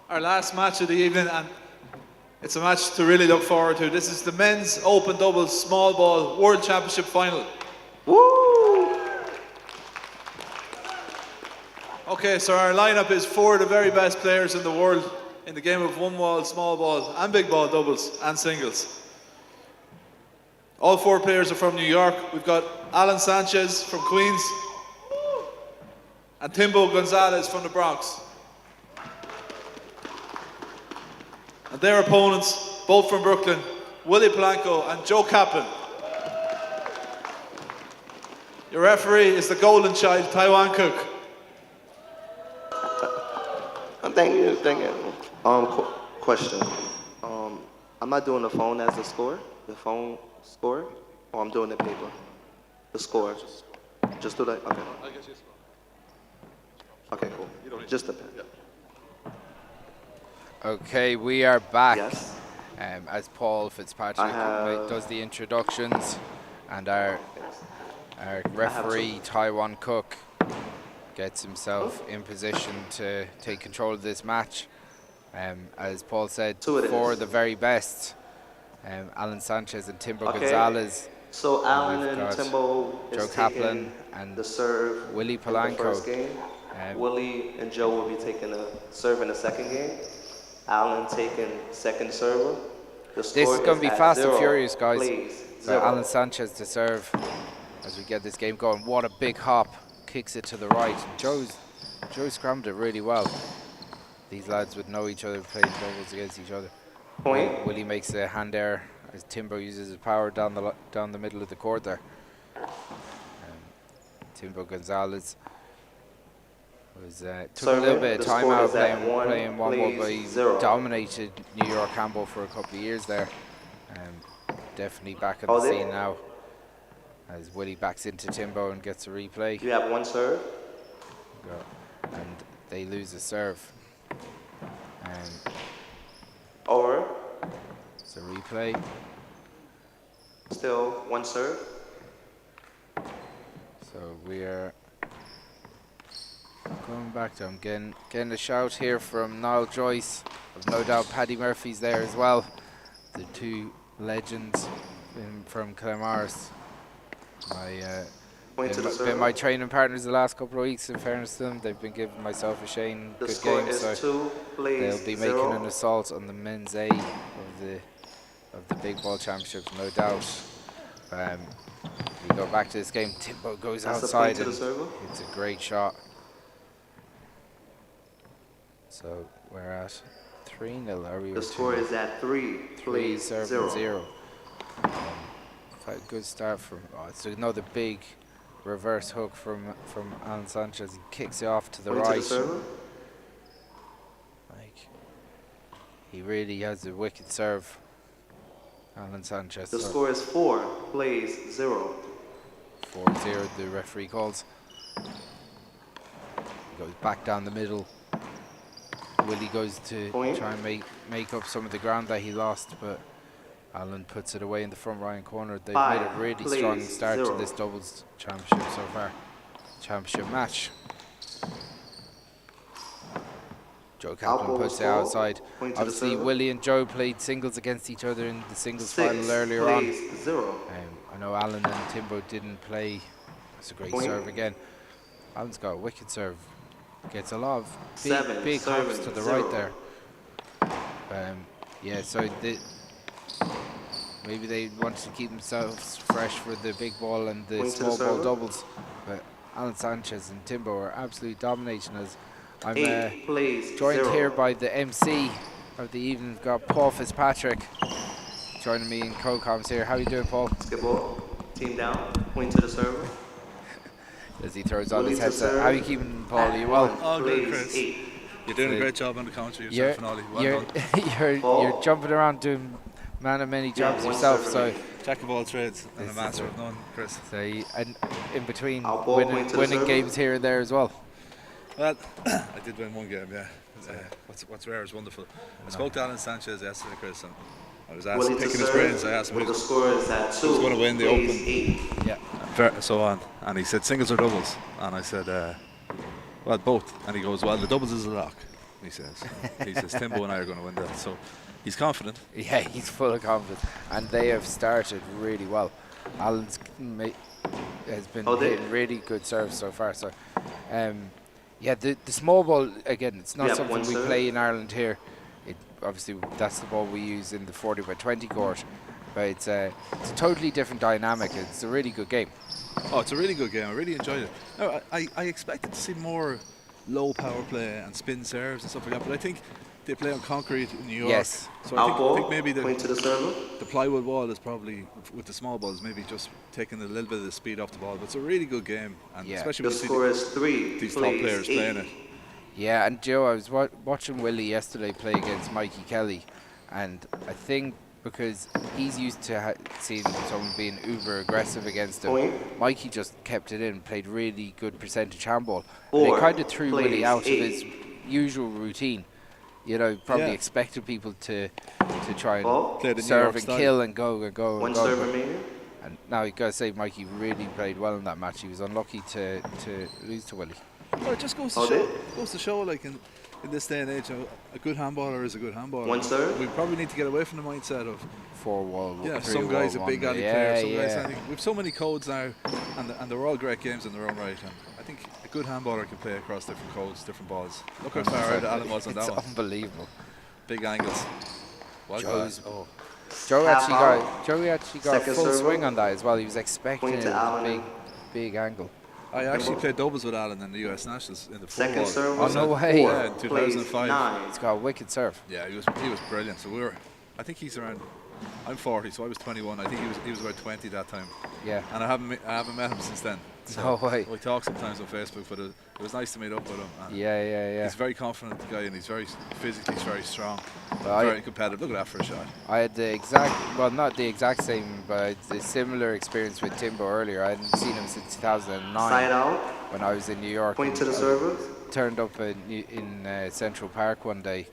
Our last match of the evening, and it's a match to really look forward to. This is the men's open doubles small ball world championship final. Woo! Okay, so our lineup is 4 of the very best players in the world in the game of one wall, small ball, and big ball doubles and singles. All 4 players are from New York. We've got Alan Sanchez from Queens and Timbo Gonzalez from the Bronx. And their opponents, both from Brooklyn, Willie Polanco and Joe Kaplan. Your referee is the golden child, Taiwan Cook. Thank you. Question. I'm not doing the phone as the score, the phone score, or I'm doing the paper, the score. Just do that. Okay. I guess yes. Okay, cool. Just the pen. Okay, we are back. Yes. As Paul Fitzpatrick does the introductions, and our referee Taiwan Cook gets himself in position to take control of this match. As Paul said, 4 of the very best, Alan Sanchez and Timbo Gonzalez. So Alan and Timbo Joe is Kaplan and the serve. Willie in the first Polanco. game. Willie and Joe will be taking the serve in the second game. Alan taking second server. This is going to be fast and furious, guys. So Alan Sanchez to serve as we get this game going. What a big hop. Kicks it to the right. Joe scrambled it really well. These lads would know each other, played doubles against each other. Point. Willie makes a hand error as Timbo uses his power down the middle of the court there. Timbo Gonzalez was took a little bit of time out playing one ball, but he dominated New York handball for a couple of years there. Definitely back on the scene now as Willie backs into Timbo and gets a replay. You have one serve. And they lose a serve. Over. It's a replay. Still one serve. So we are going back to him. Getting a shout here from Niall Joyce. No doubt Paddy Murphy's there as well. The 2 legends from Claremorris. Been my training partners the last couple of weeks. In fairness to them, they've been giving myself and Shane good games. So they'll be making an assault on the men's A of the big ball championships, no doubt. We go back to this game. Timbo goes outside and it's a great shot. So we're at 3-0. Are we? The score is at 3-0. Good start from. It's another big reverse hook from Alan Sanchez. He kicks it off to the right. He really has a wicked serve, Alan Sanchez. The score is 4-0. 4-0. The referee calls. He goes back down the middle. Willie goes to try and make up some of the ground that he lost, but Alan puts it away in the front right corner. They've made a really strong start to this doubles championship so far. Championship match. Joe Kaplan puts it outside. Obviously, Willie and Joe played singles against each other in the singles final earlier on. I know Alan and Timbo didn't play. That's a great serve again. Alan's got a wicked serve. Gets a lot of big hops to the right there. Yeah, so maybe they wanted to keep themselves fresh for the big ball and the small ball doubles. But Alan Sanchez and Timbo are absolutely dominating us. I'm joined here by the MC of the evening. We've got Paul Fitzpatrick joining me in co-coms here. How are you doing, Paul? Good ball. Team down. Point to the server. As he throws on his headset. How are you keeping, Paul? Are you well? All good, Chris. You're doing a great job on the counter yourself and Ollie. Well done. You're jumping around doing man of many jobs yourself. So jack of all trades and a master of none, Chris. So and in between winning games here and there as well. Well, I did win one game, yeah. What's rare is wonderful. I spoke to Alan Sanchez yesterday, Chris, and I was picking his brains. I asked him who was going to win the Open, yeah, so on. And he said singles or doubles, and I said, well, both. And he goes, well, the doubles is a lock. he says. He says Timbo and I are going to win that. So he's confident. Yeah, he's full of confidence, and they have started really well. Alan's has been hitting really good serves so far. So, yeah, the small ball again. It's not something we play in Ireland here. Obviously that's the ball we use in the 40x20 court, but it's a totally different dynamic. It's a really good game. Oh, it's a really good game. I really enjoyed it. No, I expected to see more low power play and spin serves and stuff like that, but I think they play on concrete in New York. Yes. So I think maybe to the server. The plywood wall is probably, with the small balls, maybe just taking a little bit of the speed off the ball. But it's a really good game, and especially when you see these top players playing it. Yeah, and Joe, I was watching Willie yesterday play against Mikey Kelly, and I think because he's used to seeing someone being uber aggressive against him, Mikey just kept it in, played really good percentage handball. And it kind of threw Willie out of his usual routine. You know, probably expected people to try and serve and kill and go and go and go. And now you gotta say, Mikey really played well in that match. He was unlucky to lose to Willie. Well, it just goes to show, like in this day and age, a good handballer is a good handballer. We probably need to get away from the mindset of four-wall. Yeah, some guys a big alley player, some guys. I think we have so many codes now, and they're all great games in their own right. And I think a good handballer can play across different codes, different balls. Look how far out Alan was on that one. It's unbelievable. Big angles. Joe actually got a full swing on that as well. He was expecting a big angle. I actually played doubles with Alan in the US Nationals in the football. Oh, no way. Yeah, in 2005. He's got a wicked serve. Yeah, he was brilliant. So I think he's around. I'm 40, so I was 21. I think he was about 20 that time. Yeah. And I haven't met him since then. So no way. We talk sometimes on Facebook, but it was nice to meet up with him. Yeah. He's a very confident guy, and he's very physically very strong, very competitive. Look at that for a shot. I had not the exact same, but the similar experience with Timbo earlier. I hadn't seen him since 2009 when I was in New York. Point to the server. Turned up in Central Park one day,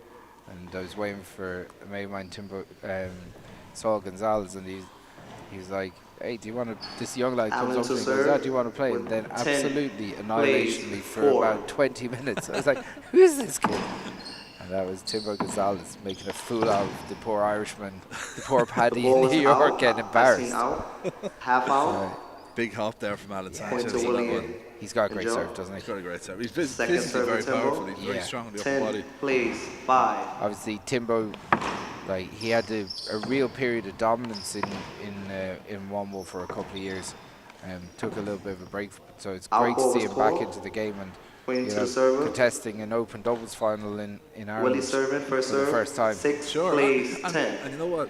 and I was waiting for a mate of mine, Timbo, Saul Gonzalez, and he was like, "Hey, do you want to?" This young lad comes up to me and goes, "Do you want to play?" And then absolutely annihilated me for about 20 minutes. I was like, "Who is this kid?" And that was Timbo Gonzalez making a fool out of the poor Irishman, the poor Paddy in New York getting embarrassed. Half out. Big hop there from Alan Sanchez. He's got a great serve, doesn't he? He's got a great serve. He's physically very powerful. He's very strong in the upper body. Please, 5. Obviously, Timbo, like he had a real period of dominance in Wallball for a couple of years, and took a little bit of a break. So it's great to see him back into the game and contesting an open doubles final in Ireland for the first time. 6, sure, please, and 10. And you know what?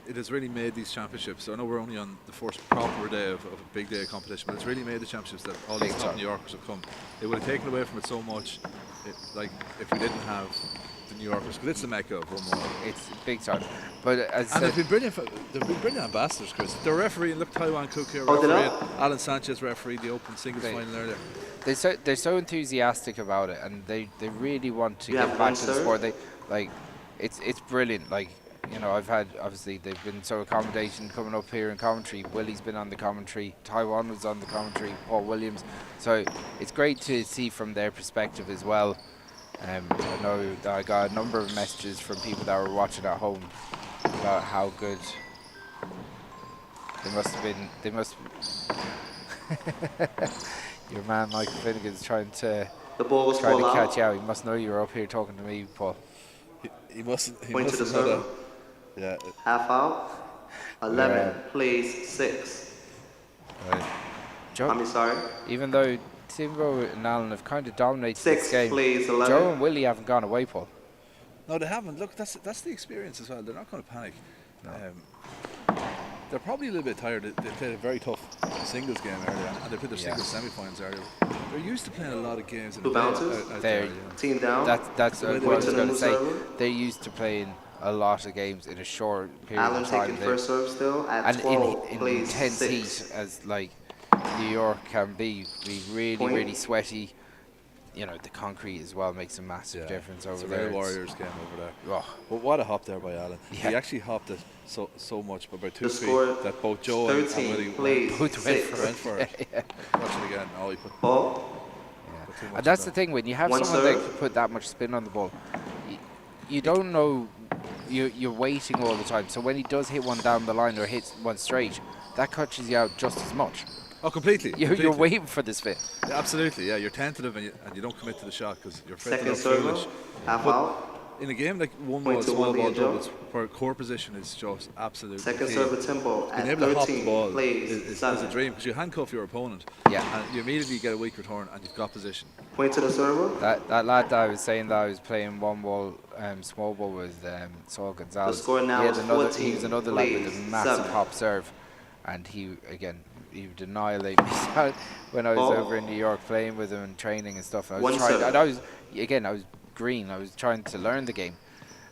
It has really made these championships. So I know we're only on the first proper day of a big day of competition, but it's really made the championships that all these top New Yorkers have come. It would have taken away from it so much, like if we didn't have the New Yorkers, because it's the mecca of Wallball. It's big time. But as and they've been brilliant ambassadors, Chris. They're refereeing. Look, Taiwan Cook here refereeing. Alan Sanchez refereed the Open singles final earlier. They're so enthusiastic about it, and they really want to get back to the sport. It's brilliant. Like, you know, obviously they've been so accommodating coming up here in commentary. Willie's been on the commentary, Taiwan was on the commentary, Paul Williams. So it's great to see from their perspective as well. I know that I got a number of messages from people that were watching at home about how good they must have been. Your man Michael Finnegan's trying to catch you out. He must know you were up here talking to me, Paul. He must have had yeah. Half out. 11, please, 6. Right. I'm sorry. Even though Timbo and Alan have kind of dominated 6, this game, please, 11. Joe and Willie haven't gone away, Paul. No, they haven't. Look, that's the experience as well. They're not going to panic. No. They're probably a little bit tired. They played a very tough singles game earlier, and they played their singles semi-finals earlier. They're used to playing a lot of games in team down. That's what I was going to say. They're used to playing a lot of games in a short period Alan of time. Taking first serve still at and 12, in please, intense 6. heat as like New York can be really sweaty. You know, the concrete as well makes a massive difference over there. It's a real Warriors game over there. Oh. But what a hop there by Alan. Yeah. He actually hopped it so much, but about 2 the feet that both Joe 13, and Willie please, went for it. Watch it again. Oh, he put ball. And that's the thing, when you have someone that can put that much spin on the ball, you don't know, you're waiting all the time. So when he does hit one down the line or hits one straight, that catches you out just as much. Oh, completely. You're waiting for the spin. Yeah, absolutely, yeah. You're tentative and you don't commit to the shot because you're afraid to Second look server, foolish. half out. In a game like one Point ball, to small one ball lead, Joe. doubles, where core position is just absolutely Second key. server Timbo at Being able to hop the 13 ball plays is a 7. dream because you handcuff your opponent. Yeah. And you immediately get a weak return and you've got position. Point to the server. That lad that I was saying that I was playing one ball, small ball with Saul Gonzalez. The score now is 14. He was another lad with a Plays massive 7. hop serve, and he would annihilate me when I was over in New York playing with him and training and stuff. I was I was green. I was trying to learn the game,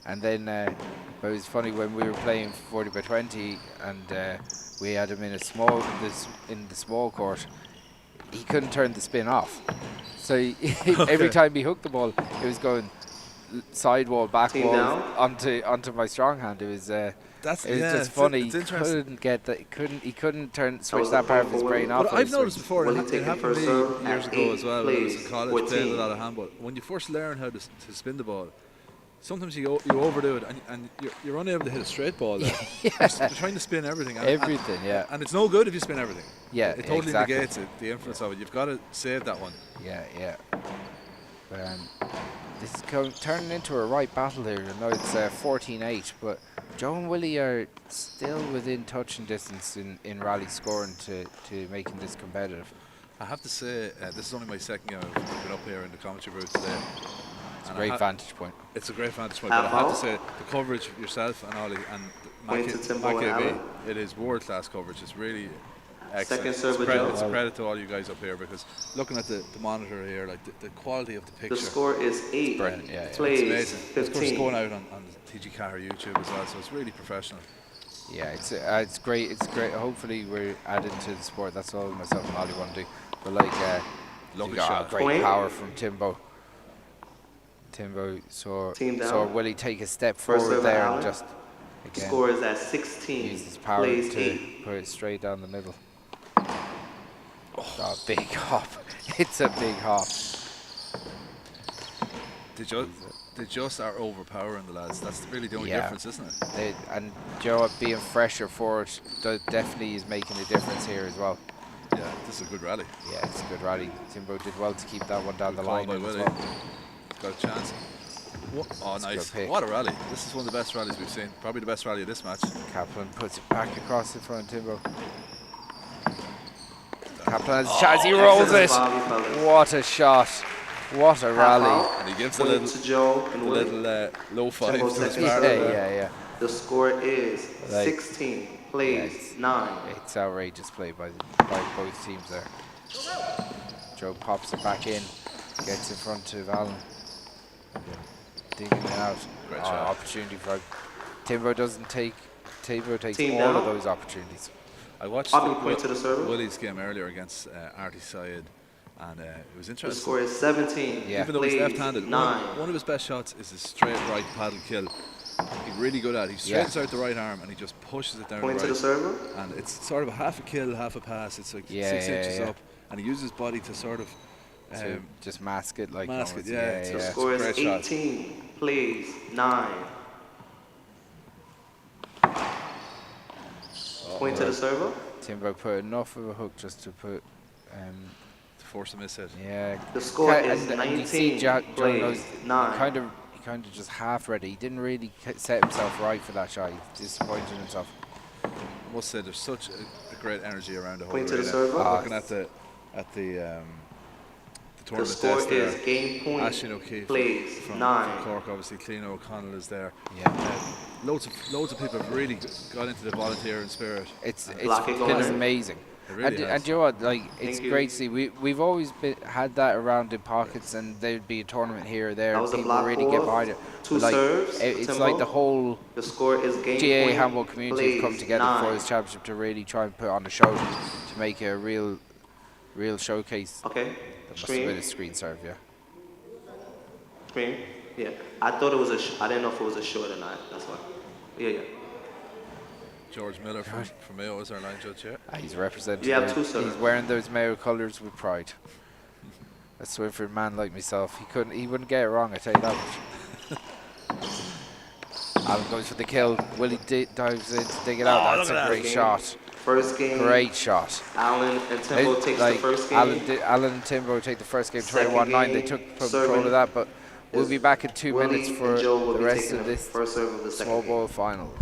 and then it was funny when we were playing 40 by 20, and we had him in the small court. He couldn't turn the spin off, so every time he hooked the ball, it was going sidewall, back wall onto my strong hand. It was just funny. He couldn't get that. He couldn't switch that part of his brain off. But I've noticed before, it happened to me years ago as well. When I was in college playing a lot of handball. When you first learn how to spin the ball, sometimes you overdo it and you're unable to hit a straight ball. There. You're trying to spin everything. And it's no good if you spin everything. Yeah, it totally negates it, the influence of it. You've got to save that one. Yeah. But this is turning into a right battle here. I know it's 14-8, but Joe and Willie are still within touching distance in rally scoring to making this competitive. I have to say, this is only my second game I've been up here in the commentary booth today. It's a great vantage point. It's a great vantage point, but I have to say, the coverage yourself and Ollie and Mac AV, it is world-class coverage. It's really excellent. It's a credit to all you guys up here, because looking at the monitor here, like the quality of the picture. The score is 8. It's amazing. 15. Of course, it's going out on the TG Car YouTube as well, so it's really professional. Yeah, it's great. It's great. Hopefully, we're adding to the sport. That's all myself and Ollie want to do. But lovely shot. Great power from Timbo. Timbo saw Willie take a step forward there and just again. Score is at 16. Use his power to put it straight down the middle. Oh, big hop! It's a big hop. They just are overpowering the lads. That's really the only difference, isn't it? And Joe being fresher for it definitely is making a difference here as well. Yeah, this is a good rally. Yeah, it's a good rally. Timbo did well to keep that one down the line as well. Got a chance. Oh, nice. What a rally. This is one of the best rallies we've seen. Probably the best rally of this match. Kaplan puts it back across in front of Timbo. Kaplan has a chance. He rolls it. What a shot. What a rally. And he gives a little low five to his partner. Yeah. The score is 16. Plays 9. It's outrageous play by both teams there. Joe pops it back in. Gets in front of Alan. Digging it out. Great shot. Opportunity for Timbo takes Team all down. of those opportunities. I watched Willie's game earlier against Artie Syed, and it was interesting. The score is 17. Yeah. Even though he's left-handed, one of his best shots is a straight right paddle kill. He's really good at it. He straightens out the right arm and he just pushes it down Point the right. to the server. And it's sort of a half a kill, half a pass. It's like 6 inches up, and he uses his body to sort of to just mask it like mask it. The score is 18. Plays 9. Point to the server. Timbo put enough of a hook just to put to force a miss hit. Yeah. The score is and 19. You see Joe knows 9. He kind of just half ready. He didn't really set himself right for that shot. He disappointed himself. I must say, there's such a great energy around the whole Point to the arena. server. Looking at the tournament the score desk there. is game point. Ashton O'Keefe Plays from 9. Cork, obviously. Clean O'Connell is there. Yeah. Loads of people have really got into the volunteering spirit. It's been amazing. It really and you know what? Like, it's great to see. We've always had that around in pockets, and there'd be a tournament here or there. And people really get behind it. Two like, serves. It's like the whole the score is game GA point. handball community have come together 9. for this championship to really try and put on a show to make it a real showcase. Okay. That must have been a screen serve, yeah. Screen. Yeah. I thought it was I didn't know if it was a short or not. That's why. Yeah. George Miller from Mayo is our line judge here. He's representing. You have 2 serves. He's wearing those Mayo colours with pride. a Swinford man like myself. He wouldn't get it wrong, I tell you that much. Allen goes for the kill. Willie dives in to dig it out. That's a great shot. First game. Great shot. Allen and Timbo takes the first game. Allen and Timbo take the first game 21-9. They took control of that, but we'll be back in 2 minutes for the rest of this small ball final.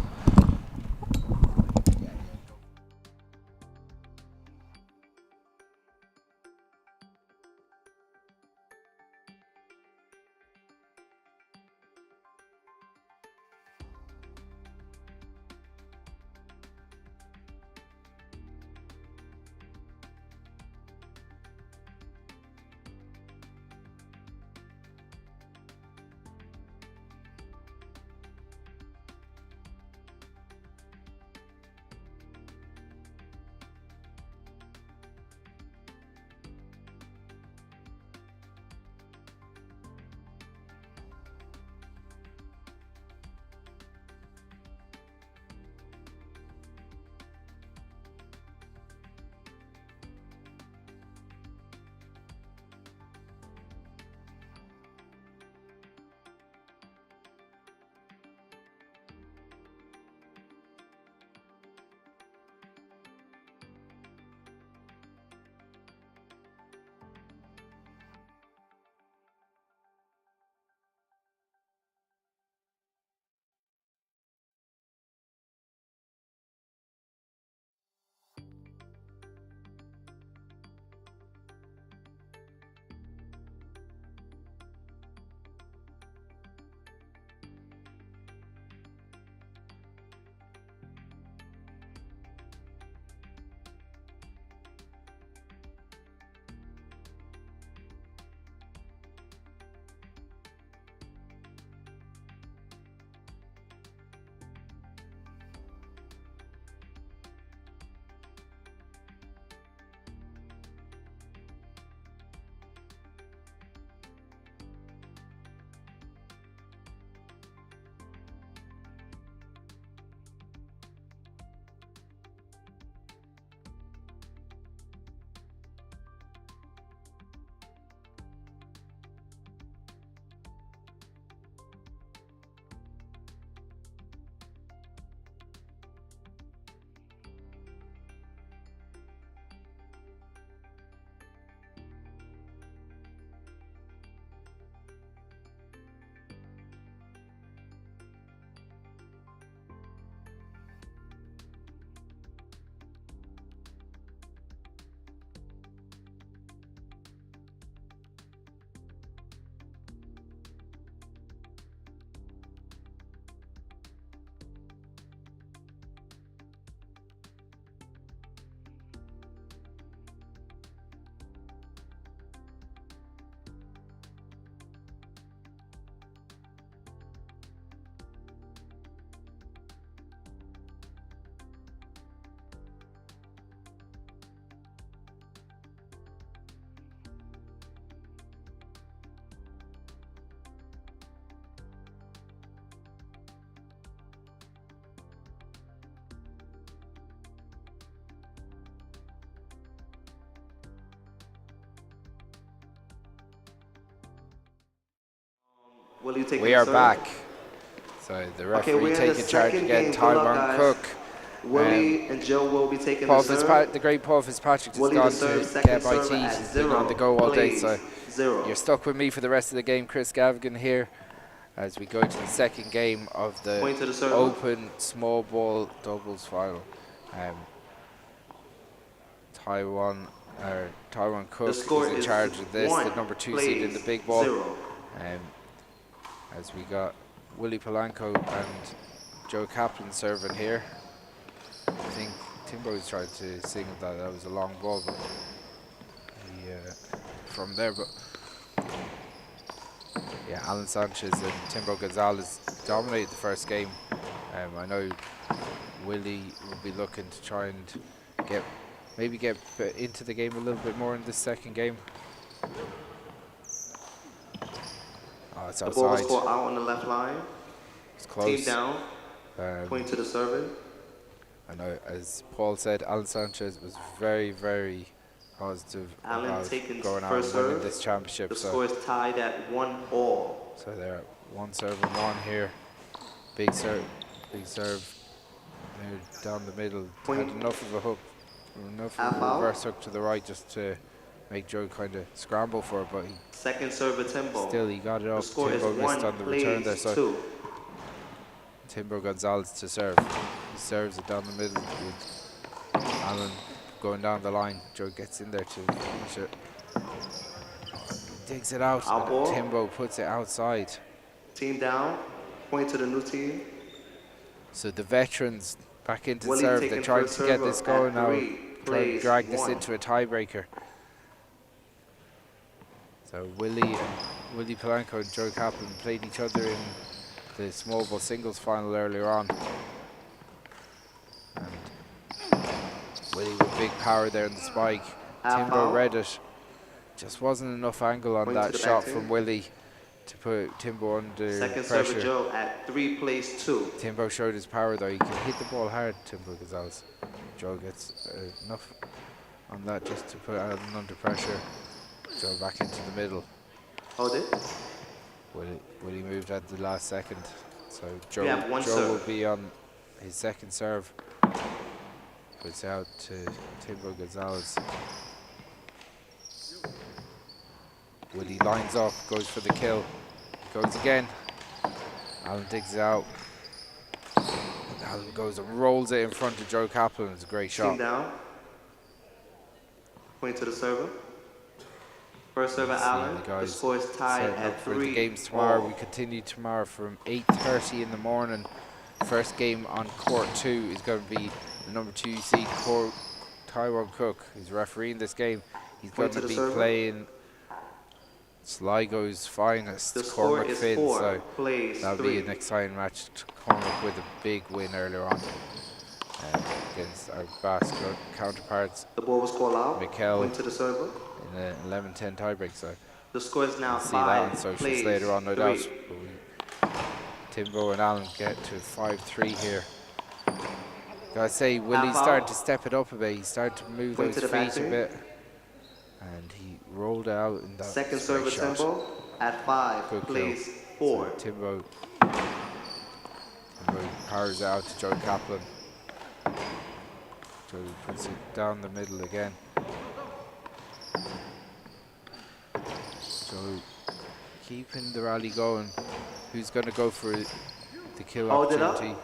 We are back. So the referee taking charge again, Taiwan Cook. Willie and Joe will be taking the serve. The great Paul Fitzpatrick has gone to get by tees. He's been on the go all day, so you're stuck with me for the rest of the game. Chris Gavigan here as we go to the second game of the Open Small Ball Doubles final. Taiwan Cook is in charge of this, the number 2 seed in the big ball. As we got Willie Polanco and Joe Kaplan serving here. I think Timbo's tried to signal that was a long ball, but from there, but yeah, Alan Sanchez and Timbo Gonzalez dominated the first game. I know Willie will be looking to try and get into the game a little bit more in this second game. Oh, it's outside. The ball was caught out on the left line. It's close. Team down. Point to the server. I know, as Paul said, Alan Sanchez was very, very positive Allen about taking going out first and winning serve. this championship. The So, score is tied at 1-all. so they're at 1-7-1 here. Big serve. They're down the middle. Point. Had enough of a hook, enough of Half a out. reverse hook to the right just to make Joe kind of scramble for it, but Second serve of Timbo. he got it The up. score is Timbo missed 1 on the return there, plays so 2. Timbo Gonzalez to serve. He serves it down the middle with Allen going down the line. Joe gets in there to finish it. Digs it out. Out ball. Timbo puts it outside. Team down. Point to the new team. So the veterans back into Willie serve. taking They're trying first to get serve this at going now. 3 Trying to plays drag this 1. into a tiebreaker. So Willie Polanco and Joe Kaplan played each other in the small ball singles final earlier on. And Willie with big power there in the spike. Half Timbo out. read it. Just wasn't enough angle on Point to that the shot back from team. Willie to put Timbo under Second serve of pressure. Joe at 3 plays 2. Timbo showed his power though. He can hit the ball hard, Timbo Gonzalez. Joe gets enough on that just to put Allen under pressure. Joe back into the middle. Hold it. Willie moved at the last second. So We have one Joe will serve. be on his second serve. Puts out to Timbo Gonzalez. Willie lines up, goes for the kill. Goes again. Allen digs it out. Allen goes and rolls it in front of Joe Kaplan. It's a great Team shot. down. Point to the server. First server Allen. The score is tied Setting up at for 3. the games tomorrow. all. We continue tomorrow from 8:30 in the morning. First game on court 2 is going to be the number 2 seed Taiwan Cook, who's refereeing this game. He's going Point to to the be server. playing Sligo's finest, The score Cormac is Finn. 4 So plays that'll 3. be an exciting match. Cormac with a big win earlier on against our Basque counterparts. The ball was called out. Mikel Point to the server. in an 11-10 tiebreak. So The score is now we'll see that on 5 socials plays later on, no 3. doubt. But Timbo and Allen get to 5-3 here. Gotta say, Willie's Half started out. to step it up a bit. He started to move Point those to the back feet a team. bit. And he rolled out in that Second great server shot. Timbo at 5 Good kill. plays 4. So Timbo powers it out to Joe Kaplan. Joe puts it down the middle again. Joe keeping the rally going. Who's going to go for the kill Hold it up. opportunity?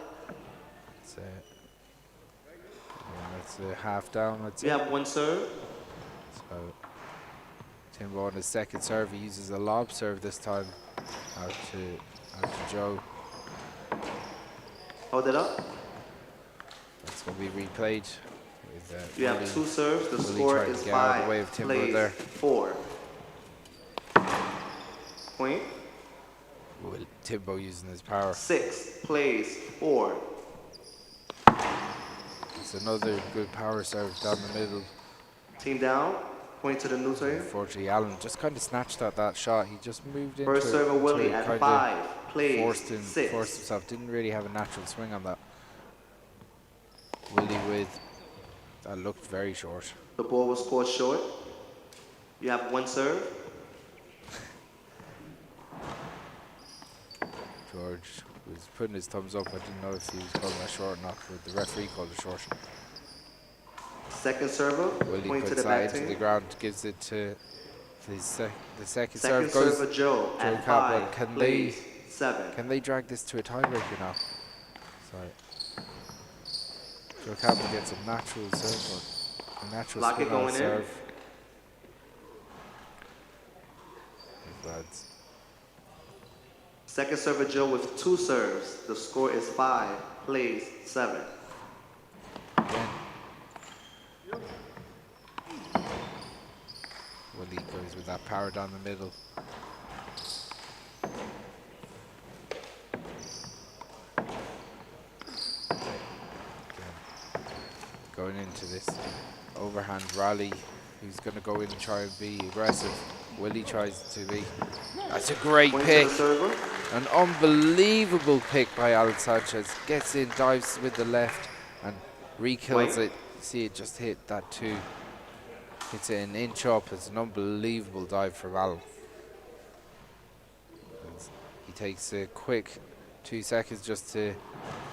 That's a half down, I'd say. We have one serve. So Timbo on his second serve, he uses a lob serve this time out to Joe. Hold it up. That's going to be replayed. With, You have 2 serves. The Willie score trying to is get out of the 5 way of Timbo plays there. 4. Point. Timbo using his power. 6 plays 4. It's another good power serve down the middle. Team down. Point to the new team. Unfortunately, Allen just kind of snatched at that shot. He just moved into First it. server Willie to at kind 5 of plays forced 6. himself. Didn't really have a natural swing on that. Willie with that looked very short. The ball was scored short. You have 1 serve. George was putting his thumbs up. I didn't know if he was calling that short or not, but the referee called it short. Second server. Willie Point to puts the that back into team. the ground, gives it to the second Second serve goes. server Joe at Kaplan. 5 plays 7. Can they drag this to a tiebreaker now? Sorry. Joe Kaplan gets a natural serve, a natural Lock it spin on going in. serve. Lads. Second server Joe with 2 serves. The score is 5 plays 7. Again. Willie goes with that power down the middle. Going into this overhand rally, who's going to go in and try and be aggressive. Willie tries to be. That's a great Point pick. to the server. An unbelievable pick by Alan Sanchez. Gets in, dives with the left, and re-kills Point. it. See it just hit that 2. It's an inch up. It's an unbelievable dive from Allen. He takes a quick 2 seconds just to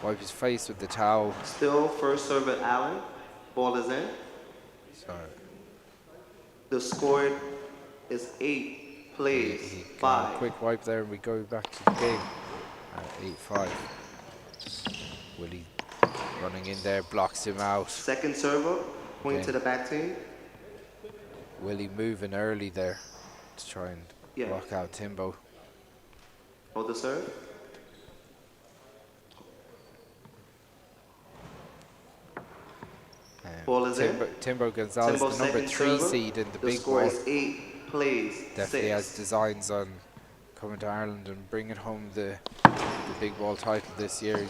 wipe his face with the towel. Still first serve at Allen. Ball is in. So The score is 8 plays, he got 5. a quick wipe there, and we go back to the game at 8-5. Willie running in there, blocks him out. Second server, point to the back team. Willie moving early there to try and block out Timbo. Hold the serve. Ball is in. Timbo Gonzalez, Timbo the number 3 server. seed in the The big score ball. is 8 plays, Definitely 6. has designs on coming to Ireland and bringing home the big ball title this year.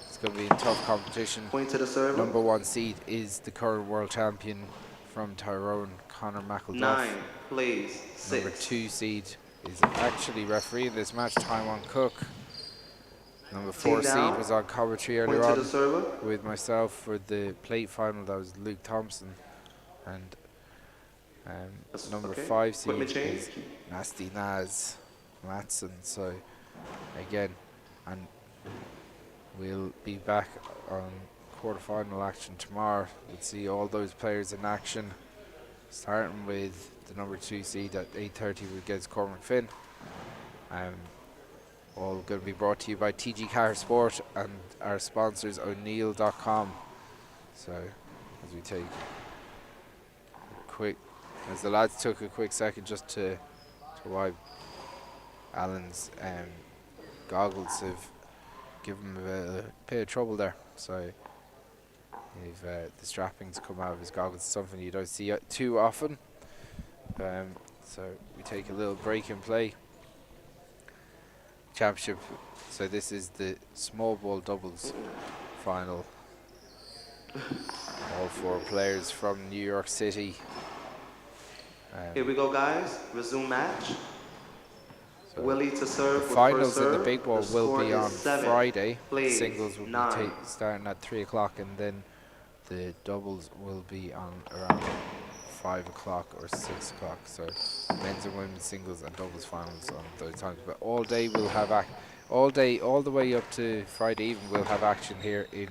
It's going to be in tough competition. Point to the server. Number 1 seed is the current world champion from Tyrone, Conor McElduff. 9 plays, 6. Number 2 seed is actually refereeing this match, Taiwan Cook. Number 4 seed was on commentary earlier on with myself for the plate final. That was Luke Thompson. And number 5 seed is Nasty Naz Matson. So again, and we'll be back on quarterfinal action tomorrow. We'll see all those players in action, starting with the number 2 seed at 8:30 against Cormac Finn. All going to be brought to you by TG Car Sport and our sponsors O'Neill.com. So as we take a quick, as the lads took a quick second just to wipe Alan's goggles, have given him a bit of trouble there. So if the strappings come out of his goggles, something you don't see too often. So we take a little break in play. Championship. So this is the small ball doubles final. All 4 players from New York City. Here we go, guys. Resume match. So Willie to serve. The with finals first in the serve. big ball The will score be is on 7 Friday. plays, Singles will 9. be starting at 3 o'clock, and then the doubles will be on around 5 o'clock or 6 o'clock. So men's and women's singles and doubles finals on those times. But all day we'll have all day, all the way up to Friday evening, we'll have action here in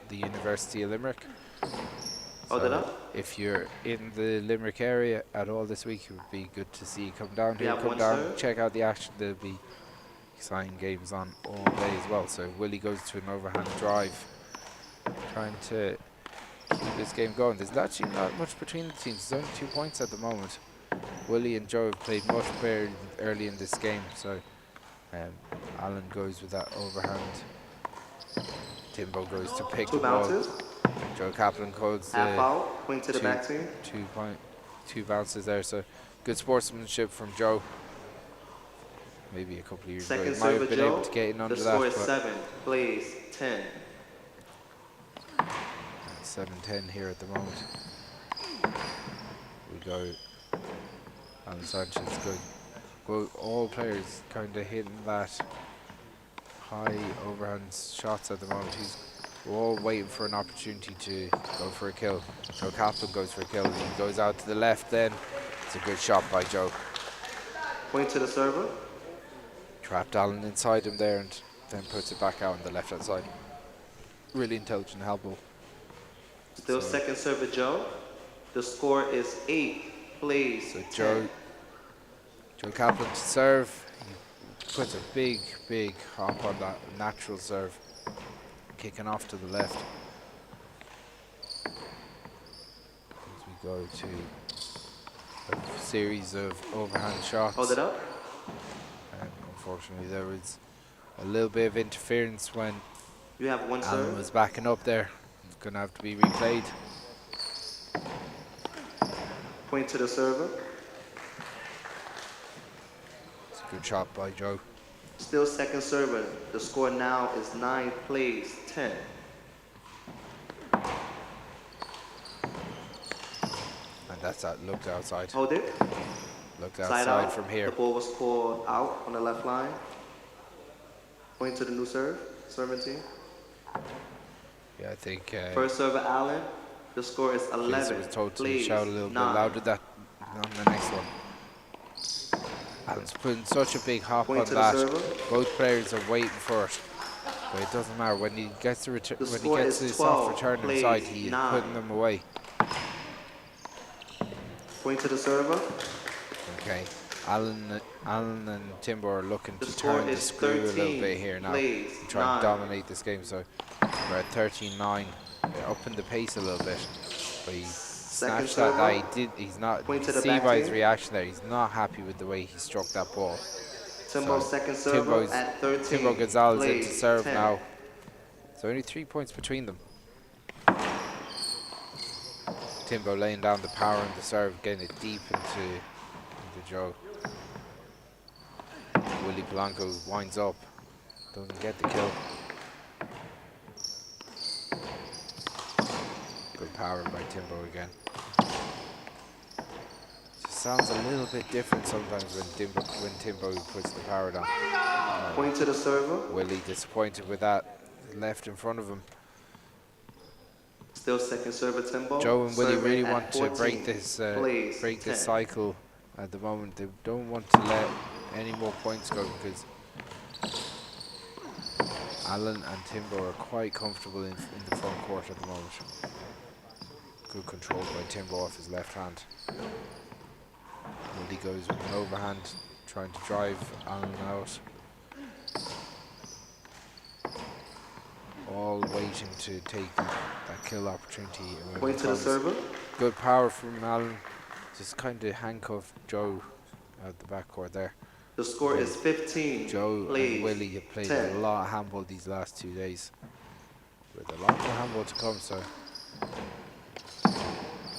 the University of Limerick. So if you're in the Limerick area at all this week, it would be good to see you come down here, come down, check out the action. There'll be exciting games on all day as well. So Willie goes to an overhand drive, trying to keep this game going. There's actually not much between the teams. There's only 2 points at the moment. Willie and Joe have played much better early in this game. So Alan goes with that overhand. Timbo goes to pick the ball. Joe Kaplan codes the point to the back team. 2 bounces there. So good sportsmanship from Joe. Maybe a couple of years ago, he might have been able to get in under that. The score is 7 plays, 10. 7-10 here at the moment. We go. And Sanchez good. Well, all players kind of hitting that high overhand shots at the moment. We're all waiting for an opportunity to go for a kill. So Kaplan goes for a kill. He goes out to the left then. It's a good shot by Joe. Point to the server. Trapped Allen inside him there and then puts it back out on the left hand side. Really intelligent help. Still second server Joe. The score is 8 plays. So Joe Kaplan to serve. He puts a big hop on that natural serve. Kicking off to the left. As we go to a series of overhand shots. Hold it up. And unfortunately there was a little bit of interference when you have one Alan serve. Was backing up there. It's going to have to be replayed. Point to the server. It's a good shot by Joe. Still second server. The score now is 9 plays, 10. And that's that. Looked outside. Hold it. Looked outside from here. The ball was called out on the left line. Point to the new serve. Serving team. Yeah, I think. First server Allen. The score is Jason 11. was told to Please, shout a little bit 9. louder that on the next one. Allen's putting such a big hop Point on to the that. server. Both players are waiting for it, but it doesn't matter when he gets the The when he score gets is the soft 12, return plays inside. He is 9. putting them away. Point to the server. Okay, Allen and Timbo are looking The to score turn the is screw a little 13, bit here now plays and try 9. and dominate this game. So we're at 13-9. They're upping the pace a little bit, but he Second snatched that. server. He's not. Point You to the see back by his team. reaction there. He's not happy with the way he struck that ball. Timbo So second server Timbo at 13. Gonzalez into plays serve 10. now. So only 3 points between them. Timbo laying down the power and the serve, getting it deep into Joe. Willie Polanco winds up, doesn't get the kill. Good power by Timbo again. Just sounds a little bit different sometimes when Timbo puts the power down. Point to the server. Willie disappointed with that, left in front of him. Still second server Timbo. Joe and Willie Serving really at want to 14. break this Plays 10. cycle at the moment. They don't want to let any more points go because Allen and Timbo are quite comfortable in the front court at the moment. Good control by Timbo off his left hand. Willie goes with an overhand, trying to drive Allen out. All waiting to take that kill opportunity away. Point to the server. Good power from Allen. Just kind of handcuffed Joe out the backcourt there. The score is 15. Joe plays and Willie have played 10. a lot of handball these last 2 days. With a lot more handball to come, so.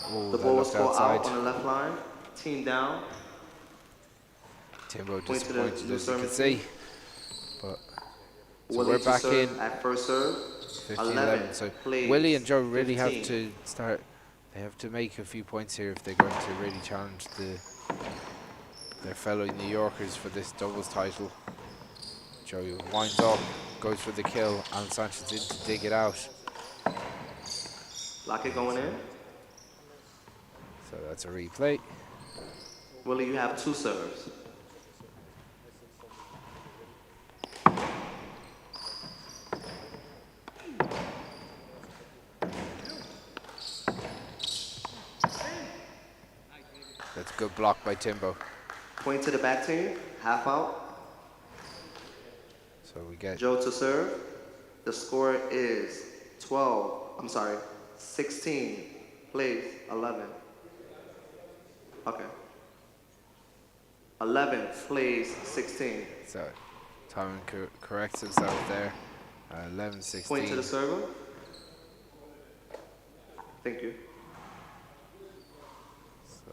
Oh, The that ball was looked called outside. out on the left line. Team down. Timbo Point to the disappointed new as you can service see. But so Willie we're to back serve in at first serve. 15-11. So plays Willie and Joe really 15. have to start. They have to make a few points here if they're going to really challenge their fellow New Yorkers for this doubles title. Joe winds up, goes for the kill, and Sanchez in to dig it out. Lock it going in. So that's a replay. Willie, you have 2 serves. That's a good block by Timbo. Point to the back team. Half out. So we get Joe to serve. The score is 16. Plays 11. Okay. 11 plays 16. so Tommy corrects himself there. 11-16. Point to the server. Thank you. So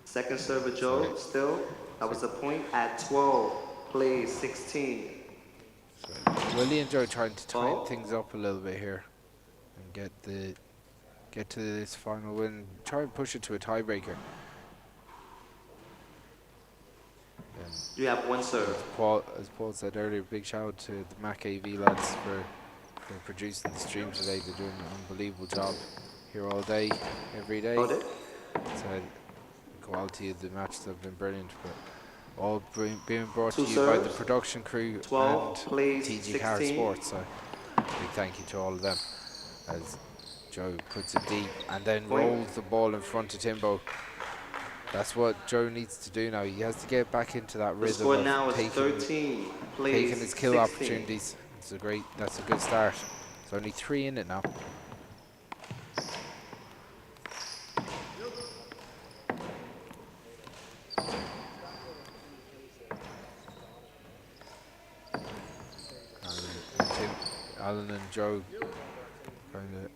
Second server Joe still. That was a point at 12. Plays 16. Willie and Joe trying to tighten Ball. things up a little bit here and get to this final win. Try and push it to a tiebreaker. You have 1 serve. As Paul said earlier, big shout out to the Mac AV lads for producing the stream today. They're doing an unbelievable job here all day, every day. Hold it. So the quality of the matches have been brilliant, but all being brought 2 to you by the serves. production crew 12 and plays TG Car 16. Sports. So big thank you to all of them as Joe puts it deep and then Point. rolls the ball in front of Timbo. That's what Joe needs to do now. He has to get back into that The rhythm score of now is taking 13. Plays his kill 16. opportunities. That's a good start. There's only 3 in it now. Alan and Joe kind of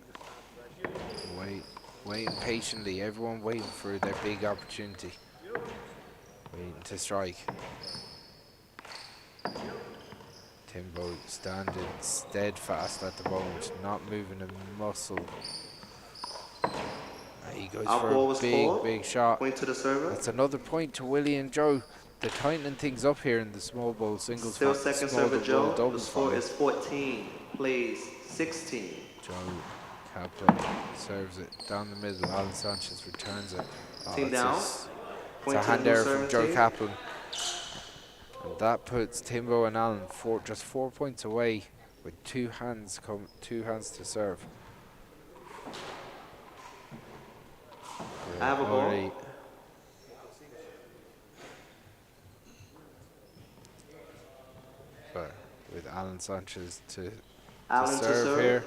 waiting patiently. Everyone waiting for their big opportunity, waiting to strike. Timbo standing steadfast at the moment, not moving a muscle. He goes Our for ball a was called. big shot. Point to the server. That's another point to Willie and Joe. they're tightening things up here in the small ball singles. Still second server Joe. The doubles score final. is 14. Plays 16. Joe Kaplan serves it down the middle. Alan Sanchez returns it. Team down. It's Point a to hand the new error from serving Joe team. Kaplan. And that puts Timbo and Alan just 4 points away with two hands to serve. I have a ball. But with Alan Sanchez to Alan serve here.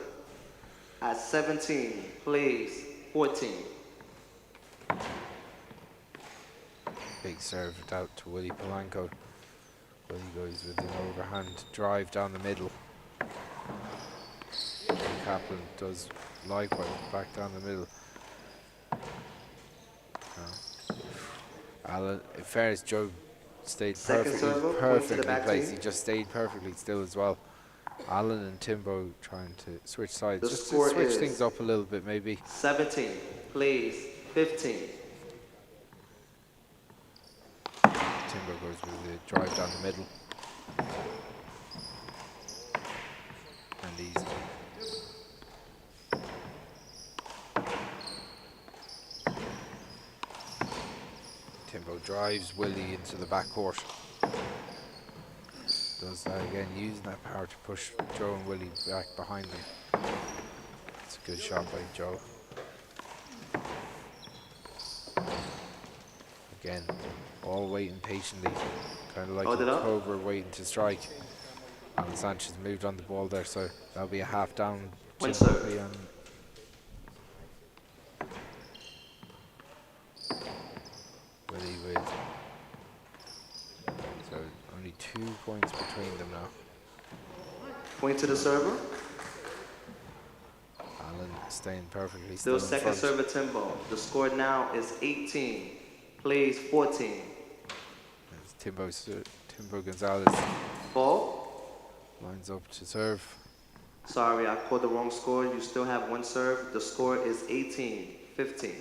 At 17, plays 14. Big serve out to Willie Polanco. Willie goes with an overhand drive down the middle. And Kaplan does likewise back down the middle. Alan, in fairness, Joe stayed perfectly placed. He just stayed perfectly still as well. Alan and Timbo trying to switch sides, just to switch things up a little bit maybe. 17, plays 15. Timbo goes with the drive down the middle. And easy. Timbo drives Willie into the backcourt. Does that again, using that power to push Joe and Willie back behind them. It's a good shot by Joe. Again, all waiting patiently, kind of like a cobra waiting to strike. Alan Sanchez moved on the ball there, so that'll be a half down. Willie with, so only 2 points between them now. Point to the server. Alan staying perfectly still second server Timbo. The score now is 18. Plays 14. Timbo Gonzalez. Ball. Lines up to serve. Sorry, I called the wrong score. You still have one serve. The score is 18-15.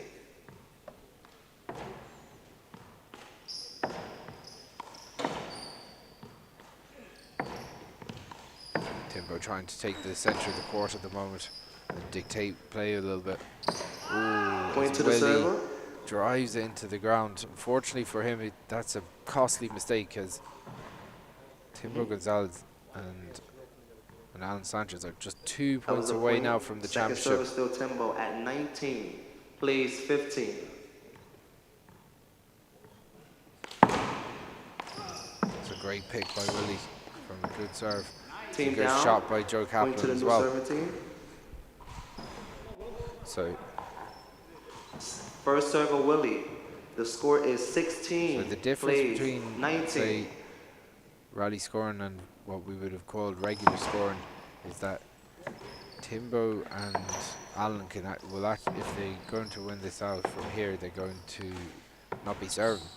Timbo trying to take the center of the court at the moment and dictate play a little bit. Ooh, point to the server. Drives it into the ground. Unfortunately for him, that's a costly mistake, as Timbo Gonzalez and Alan Sanchez are just 2 points away now from the championship. Second server still Timbo at 19, plays 15. It's a great pick by Willie from a good serve. Team good down. Shot by Joe Kaplan as well. So first server Willie. The score is 16. So the difference between 19 rally scoring and what we would have called regular scoring is that Timbo and Alan if they're going to win this out from here, they're going to not be serving.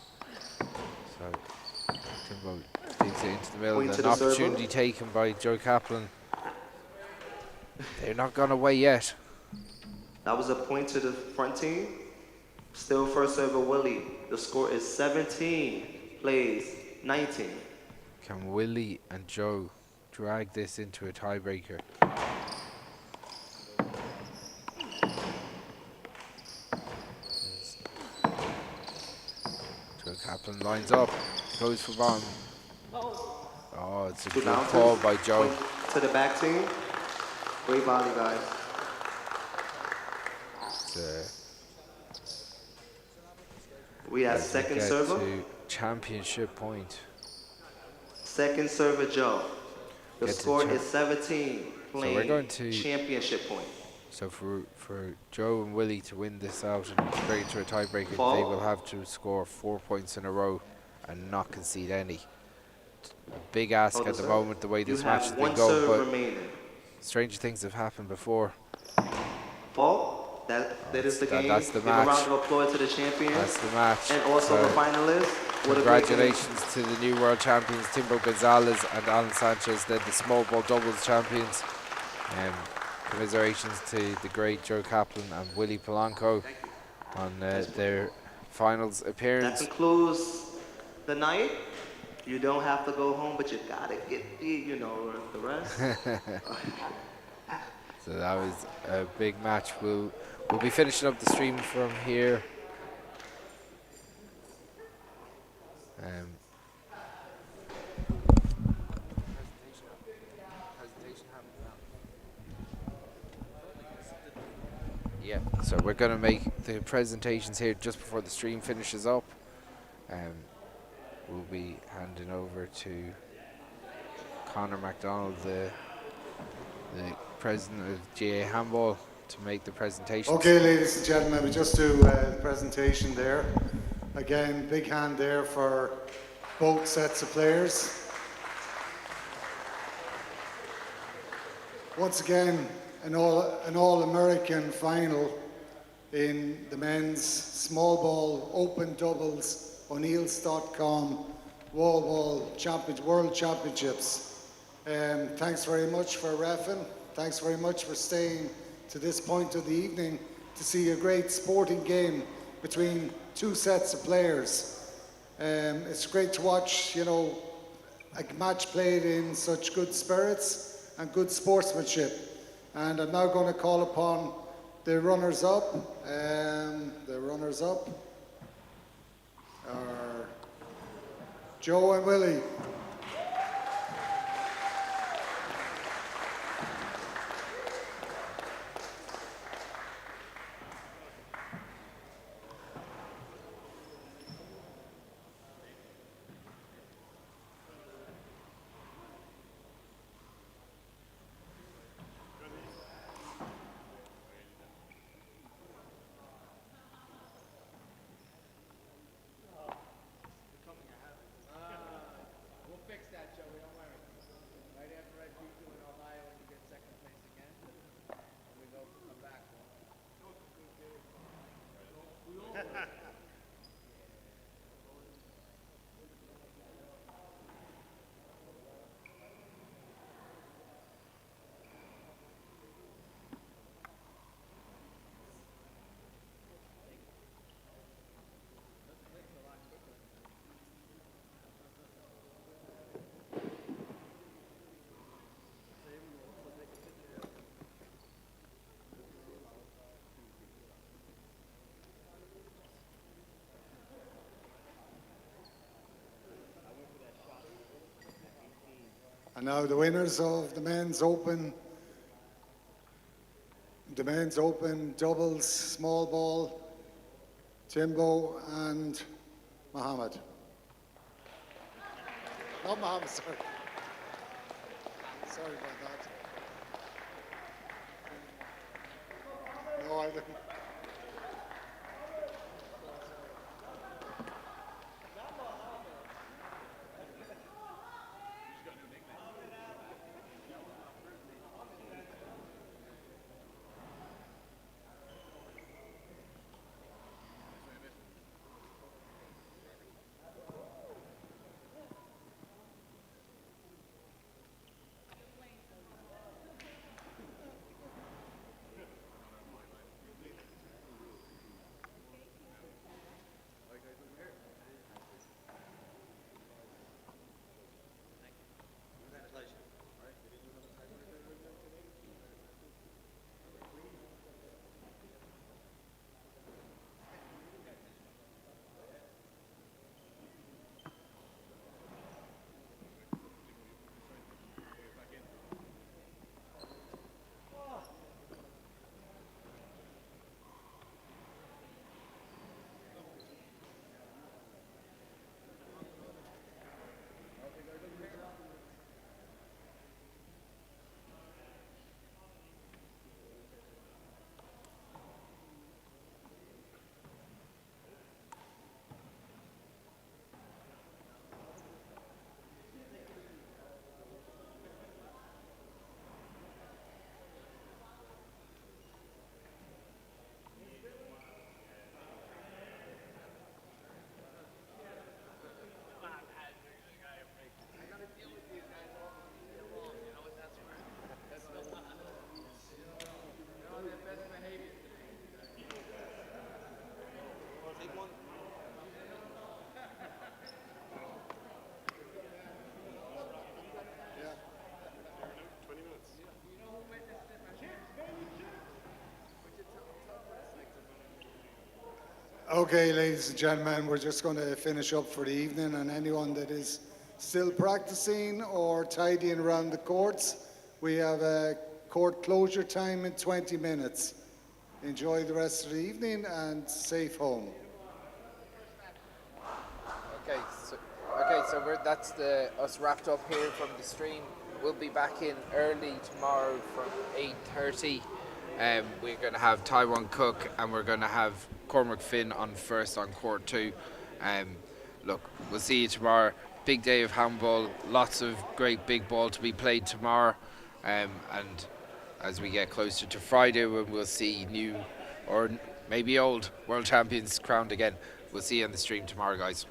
So Timbo digs it into the middle. An opportunity taken by Joe Kaplan. They're not gone away yet. That was a point to the front team. Still first server Willie. The score is 17, plays 19. Can Willie and Joe drag this into a tiebreaker? Joe Kaplan lines up, goes for bottom. Oh, it's a good call by Joe. Point to the back team. Great volley, guys. We have second server. Championship point. Second server Joe. The score is 17, playing so we're going to championship point. So for Joe and Willie to win this out and break to a tiebreaker, they will have to score 4 points in a row and not concede any. A big ask at the moment, the way this match has been going, but stranger things have happened before. Ball. That is the game. That's the match. Give a round of applause to the champions. That's the match. And also the finalists. Congratulations to the new world champions, Timbo Gonzalez and Alan Sanchez. They're the small ball doubles champions. Commiserations to the great Joe Kaplan and Willie Polanco on their finals appearance. That concludes Tonight, you don't have to go home, but you gotta get the rest. So that was a big match. We'll be finishing up the stream from here. Yeah, so we're gonna make the presentations here just before the stream finishes up. We'll be handing over to Connor MacDonald, the president of GA Handball, to make the presentation. Okay, ladies and gentlemen, we just do the presentation there. Again, big hand there for both sets of players. Once again, an all-American final in the men's small ball open doubles O'Neill's.com Wallball World Championships. Thanks very much for reffing. Thanks very much for staying to this point of the evening to see a great sporting game between two sets of players. It's great to watch, a match played in such good spirits and good sportsmanship. And I'm now going to call upon the runners-up. The runners-up are Joe and Willie. And now the winners of the men's open doubles small ball, Timbo and Mohammed. Not Mohammed, sorry. Sorry about that. No, I didn't. Okay, ladies and gentlemen, we're just going to finish up for the evening, and anyone that is still practicing or tidying around the courts, we have a court closure time in 20 minutes. Enjoy the rest of the evening and safe home. So that's us wrapped up here from the stream. We'll be back in early tomorrow from 8:30. We're going to have Taiwan Cook and we're going to have Cormac Finn on first on court 2. Look, we'll see you tomorrow. Big day of handball, lots of great big ball to be played tomorrow. And as we get closer to Friday, when we'll see new or maybe old world champions crowned again. We'll see you on the stream tomorrow, guys.